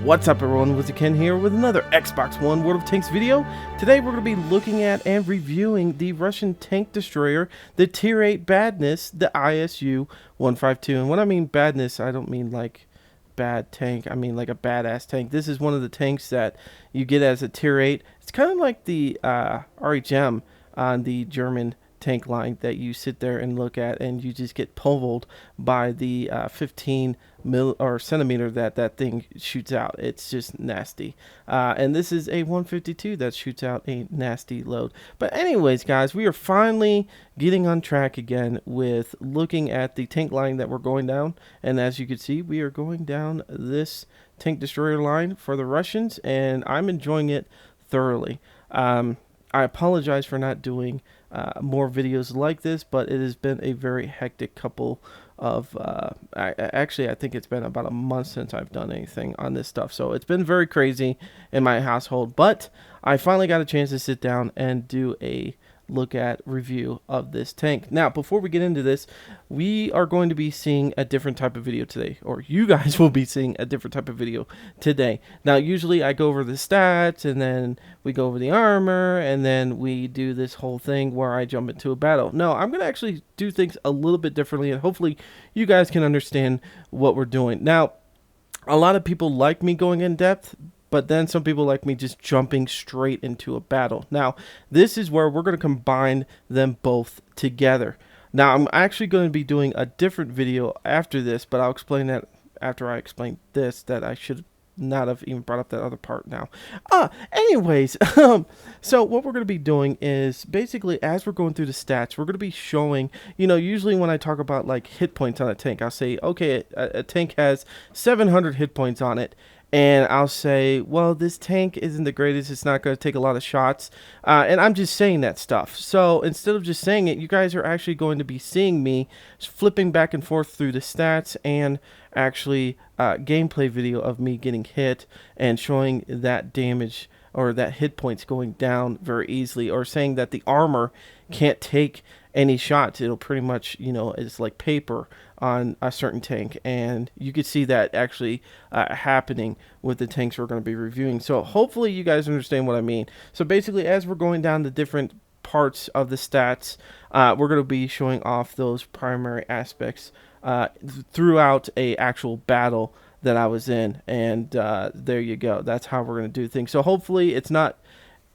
What's up everyone, WizardKen here with another Xbox One World of Tanks video. Today we're going to be looking at and reviewing the Russian tank destroyer, the Tier 8 badness, the ISU-152. And when I mean badness, I don't mean like bad tank, I mean like a badass tank. This is one of the tanks that you get as a Tier 8. It's kind of like the RHM on the German tank line that you sit there and look at and you just get pummeled by the 15 centimeter that thing shoots out. It's just nasty. And this is a 152 that shoots out a nasty load. But anyways, guys, we are finally getting on track again with looking at the tank line that we're going down. And as you can see, we are going down this tank destroyer line for the Russians, and I'm enjoying it thoroughly. I apologize for not doing more videos like this, but it has been a very hectic couple of actually I think it's been about a month since I've done anything on this stuff, so it's been very crazy in my household. But I finally got a chance to sit down and do a look at review of this tank. Now, before we get into this, we are going to be seeing a different type of video today, or you guys will be seeing a different type of video today. Now, usually I go over the stats and then we go over the armor and then we do this whole thing where I jump into a battle. No, I'm going to actually do things a little bit differently, and hopefully you guys can understand what we're doing. Now, a lot of people like me going in depth, but then some people like me just jumping straight into a battle. Now, this is where we're going to combine them both together. Now, I'm actually going to be doing a different video after this, but I'll explain that after I explain this, that I should not have even brought up that other part now. Anyways, so what we're going to be doing is basically, as we're going through the stats, we're going to be showing, usually when I talk about like hit points on a tank, I'll say, okay, a tank has 700 hit points on it. And I'll say, well, this tank isn't the greatest. It's not going to take a lot of shots. And I'm just saying that stuff. So instead of just saying it, you guys are actually going to be seeing me flipping back and forth through the stats and actually gameplay video of me getting hit and showing that damage or that hit points going down very easily, or saying that the armor can't take any shots. It'll pretty much, it's like paper on a certain tank, and you could see that actually happening with the tanks we're going to be reviewing. So hopefully you guys understand what I mean. So basically, as we're going down the different parts of the stats, we're going to be showing off those primary aspects throughout a actual battle that I was in, and there you go. That's how we're going to do things. So hopefully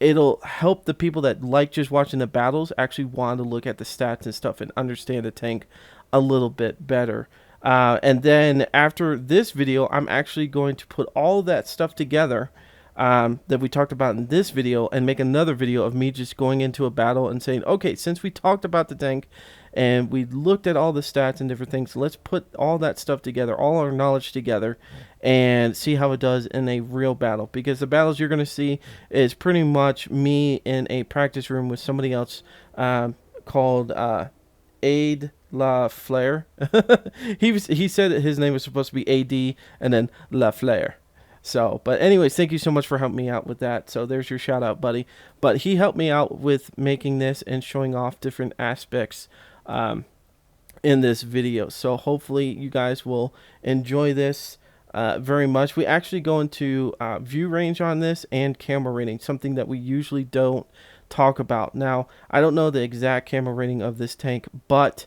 it'll help the people that like just watching the battles actually want to look at the stats and stuff and understand the tank a little bit better. And then after this video, I'm actually going to put all that stuff together that we talked about in this video and make another video of me just going into a battle and saying, okay, since we talked about the tank and we looked at all the stats and different things, let's put all that stuff together, all our knowledge together, and see how it does in a real battle. Because the battles you're going to see is pretty much me in a practice room with somebody else called Aid La Flare. He said that his name was supposed to be AD and then La Flare. So, but anyways, thank you so much for helping me out with that. So there's your shout out, buddy. But he helped me out with making this and showing off different aspects in this video. So hopefully you guys will enjoy this very much. We actually go into view range on this and camera rating, something that we usually don't talk about. Now, I don't know the exact camera rating of this tank, but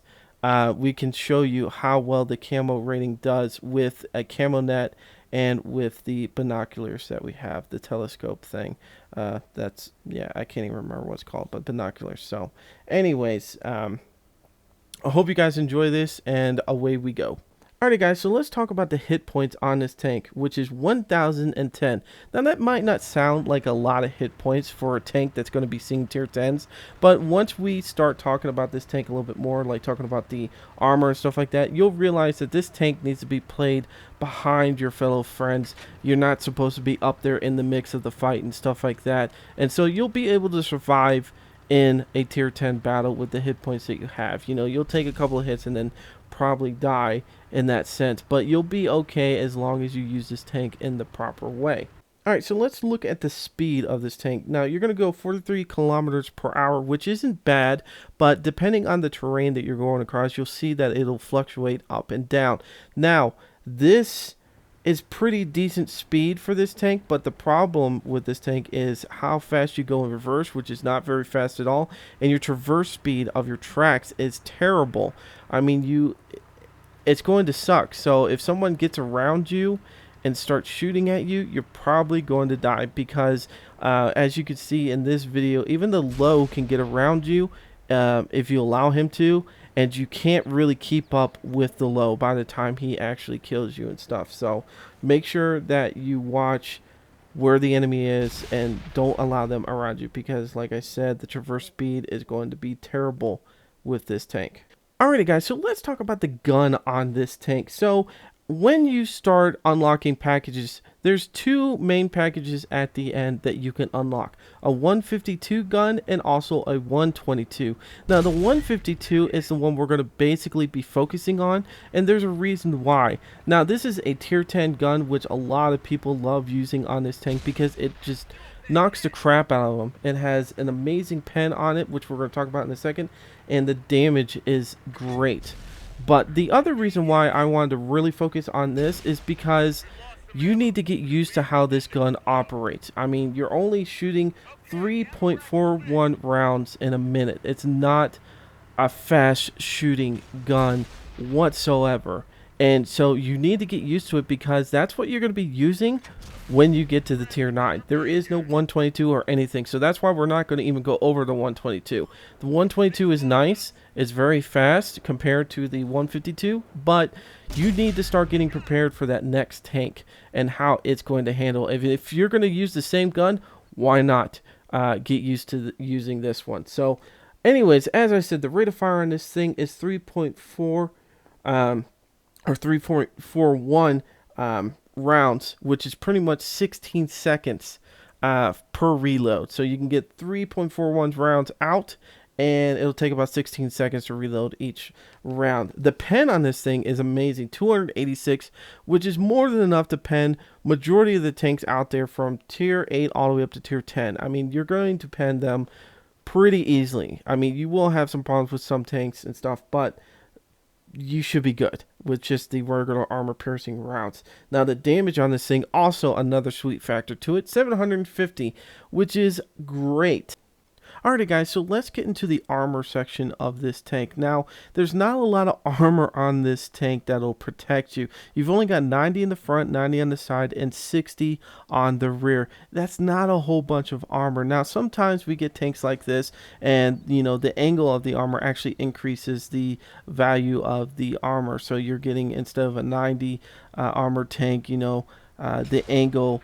we can show you how well the camo rating does with a camo net and with the binoculars that we have, the telescope thing. That's, yeah, I can't even remember what it's called, but binoculars. So anyways, I hope you guys enjoy this, and away we go. Alrighty guys, so let's talk about the hit points on this tank, which is 1010. Now that might not sound like a lot of hit points for a tank that's going to be seeing tier 10s, but once we start talking about this tank a little bit more, like talking about the armor and stuff like that, you'll realize that this tank needs to be played behind your fellow friends. You're not supposed to be up there in the mix of the fight and stuff like that, and so you'll be able to survive in a tier 10 battle with the hit points that you have. You'll take a couple of hits and then probably die in that sense, but you'll be okay as long as you use this tank in the proper way. Alright, so let's look at the speed of this tank. Now, you're going to go 43 kilometers per hour, which isn't bad, but depending on the terrain that you're going across, you'll see that it'll fluctuate up and down. Now, this is pretty decent speed for this tank, but the problem with this tank is how fast you go in reverse, which is not very fast at all, and your traverse speed of your tracks is terrible. I mean, it's going to suck. So if someone gets around you and starts shooting at you, you're probably going to die because as you can see in this video, even the low can get around you if you allow him to, and you can't really keep up with the low by the time he actually kills you and stuff. So make sure that you watch where the enemy is and don't allow them around you, because like I said, the traverse speed is going to be terrible with this tank. Alrighty guys, so let's talk about the gun on this tank. So when you start unlocking packages, there's two main packages at the end that you can unlock: a 152 gun and also a 122. Now the 152 is the one we're going to basically be focusing on, and there's a reason why. Now this is a tier 10 gun, which a lot of people love using on this tank because it just knocks the crap out of them. It has an amazing pen on it, which we're going to talk about in a second, and the damage is great. But the other reason why I wanted to really focus on this is because you need to get used to how this gun operates. I mean, you're only shooting 3.41 rounds in a minute. It's not a fast shooting gun whatsoever. And so you need to get used to it, because that's what you're going to be using when you get to the tier 9. There is no 122 or anything, so that's why we're not going to even go over the 122. The 122 is nice, it's very fast compared to the 152, but you need to start getting prepared for that next tank and how it's going to handle. If you're going to use the same gun, why not get used to using this one? So anyways, as I said, the rate of fire on this thing is 3.4 or 3.41 rounds, which is pretty much 16 seconds per reload. So you can get 3.41 rounds out, and it'll take about 16 seconds to reload each round. The pen on this thing is amazing, 286, which is more than enough to pen majority of the tanks out there from tier 8 all the way up to tier 10. I mean, you're going to pen them pretty easily. I mean, you will have some problems with some tanks and stuff, but you should be good with just the regular armor piercing rounds. Now the damage on this thing, also another sweet factor to it, 750, which is great. Alrighty guys, so let's get into the armor section of this tank. Now, there's not a lot of armor on this tank that'll protect you. You've only got 90 in the front, 90 on the side, and 60 on the rear. That's not a whole bunch of armor. Now, sometimes we get tanks like this, and you know, the angle of the armor actually increases the value of the armor. So you're getting, instead of a 90 armor tank, you know, the angle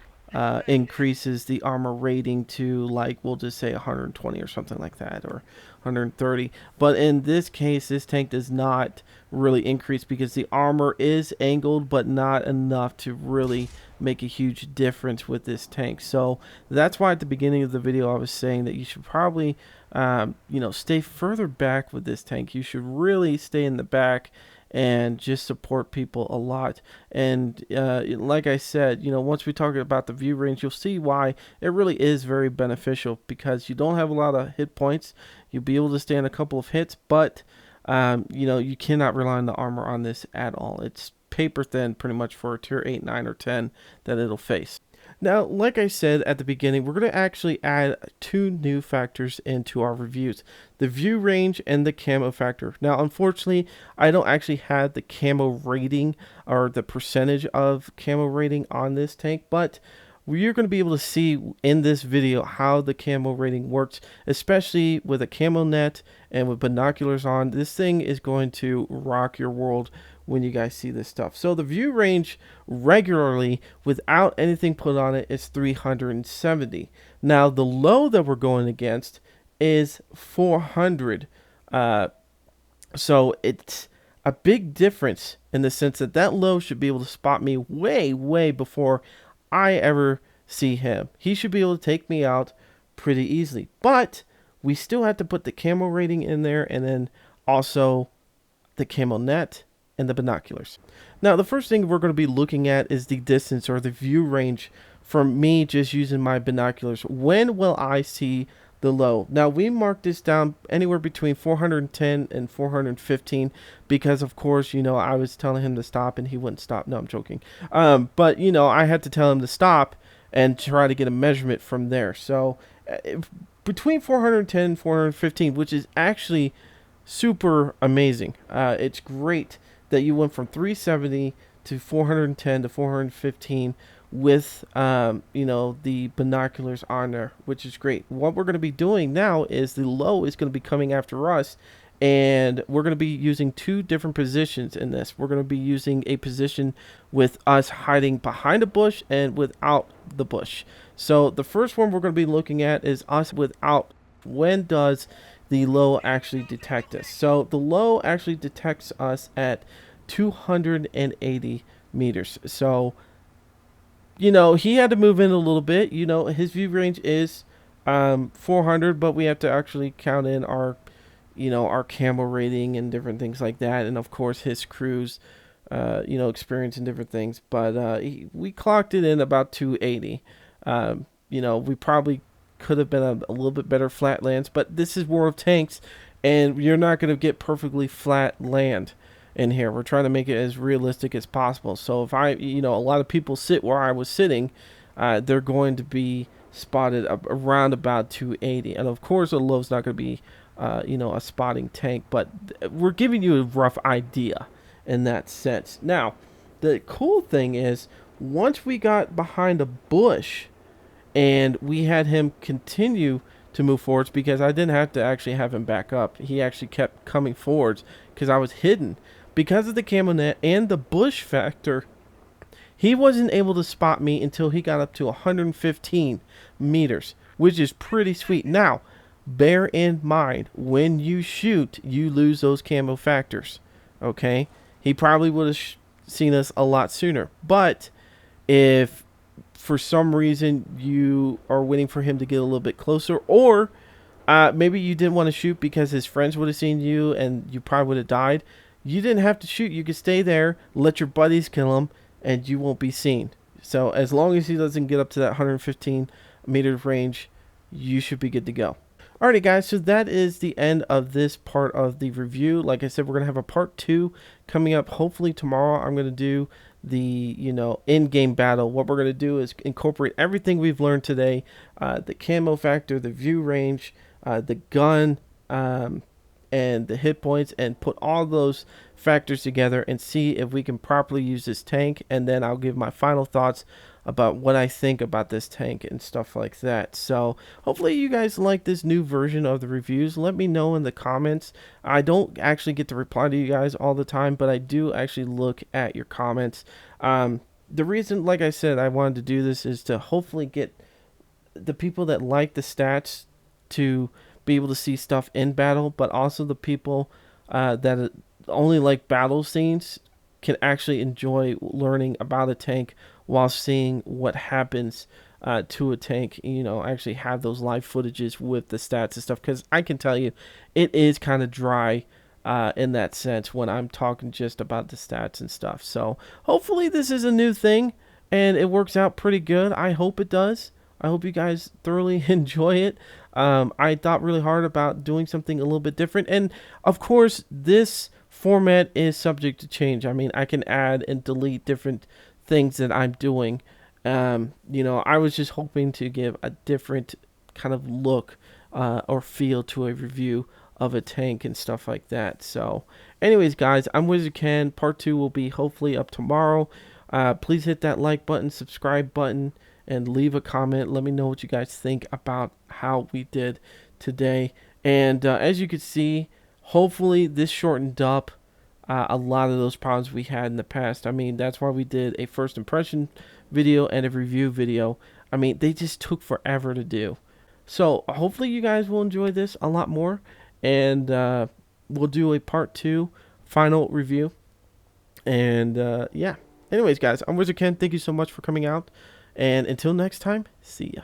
increases the armor rating to, like, we'll just say 120 or something like that, or 130. But in this case, this tank does not really increase because the armor is angled, but not enough to really make a huge difference with this tank. So that's why at the beginning of the video I was saying that you should probably you know, stay further back with this tank. You should really stay in the back and just support people a lot. And like I said, you know, once we talk about the view range, you'll see why it really is very beneficial, because you don't have a lot of hit points. You'll be able to stand a couple of hits, but you know, you cannot rely on the armor on this at all. It's paper thin pretty much for a tier 8, 9, or 10 that it'll face. Now, like I said at the beginning, we're going to actually add two new factors into our reviews: the view range and the camo factor. Now, unfortunately, I don't actually have the camo rating or the percentage of camo rating on this tank, but you're going to be able to see in this video how the camo rating works, especially with a camo net and with binoculars on. This thing is going to rock your world when you guys see this stuff. So the view range regularly without anything put on it is 370. Now the low that we're going against is 400. So it's a big difference in the sense that that low should be able to spot me way before I ever see him. He should be able to take me out pretty easily, but we still have to put the camo rating in there, and then also the camo net and the binoculars. Now, the first thing we're going to be looking at is the distance, or the view range, from me just using my binoculars. When will I see the low. Now we marked this down anywhere between 410 and 415 because of course, you know, I was telling him to stop and he wouldn't stop. No, I'm joking. But you know, I had to tell him to stop and try to get a measurement from there. So between 410 and 415, which is actually super amazing. It's great that you went from 370 to 410 to 415 with you know, the binoculars on there, which is great. What we're going to be doing now is the low is going to be coming after us, and we're going to be using two different positions in this. We're going to be using a position with us hiding behind a bush and without the bush. So the first one we're going to be looking at is us without. When does the low actually detect us? So the low actually detects us at 280 meters. So, you know, he had to move in a little bit. You know, his view range is 400, but we have to actually count in our, you know, our camel rating and different things like that, and of course his cruise, you know, experience and different things. But we clocked it in about 280. You know, we probably could have been a little bit better flat lands, but this is World of Tanks, and you're not going to get perfectly flat land in here. We're trying to make it as realistic as possible. So if you know, a lot of people sit where I was sitting, they're going to be spotted around about 280, and of course the low's not going to be you know, a spotting tank, but we're giving you a rough idea in that sense. Now the cool thing is, once we got behind a bush and we had him continue to move forwards, because I didn't have to actually have him back up. He actually kept coming forwards because I was hidden. Because of the camo net and the bush factor, he wasn't able to spot me until he got up to 115 meters, which is pretty sweet. Now, bear in mind, when you shoot, you lose those camo factors, okay? He probably would have seen us a lot sooner. But if for some reason you are waiting for him to get a little bit closer, or maybe you didn't want to shoot because his friends would have seen you and you probably would have died, you didn't have to shoot. You could stay there, let your buddies kill him, and you won't be seen. So as long as he doesn't get up to that 115 meter range, you should be good to go. Alrighty guys, so that is the end of this part of the review. Like I said, we're going to have a part 2 coming up hopefully tomorrow. I'm going to do the, you know, in-game battle. What we're going to do is incorporate everything we've learned today, the camo factor, the view range, the gun, and the hit points, and put all those factors together and see if we can properly use this tank. And then I'll give my final thoughts about what I think about this tank and stuff like that. So hopefully you guys like this new version of the reviews. Let me know in the comments. I don't actually get to reply to you guys all the time, but I do actually look at your comments. The reason, like I said, I wanted to do this is to hopefully get the people that like the stats to be able to see stuff in battle, but also the people that only like battle scenes can actually enjoy learning about a tank while seeing what happens to a tank. You know, actually have those live footages with the stats and stuff, because I can tell you it is kind of dry in that sense when I'm talking just about the stats and stuff. So hopefully this is a new thing and it works out pretty good. I hope it does. I hope you guys thoroughly enjoy it. I thought really hard about doing something a little bit different, and of course this format is subject to change. I mean, I can add and delete different things that I'm doing. You know, I was just hoping to give a different kind of look or feel to a review of a tank and stuff like that. So anyways guys, I'm WizardKen. Part 2 will be hopefully up tomorrow. Please hit that like button, subscribe button, and leave a comment. Let me know what you guys think about how we did today. And as you can see, hopefully this shortened up a lot of those problems we had in the past. I mean, that's why we did a first impression video and a review video. I mean, they just took forever to do. So hopefully you guys will enjoy this a lot more, and we'll do a part 2 final review. And yeah, anyways guys, I'm WizardKen. Thank you so much for coming out, and until next time, see ya.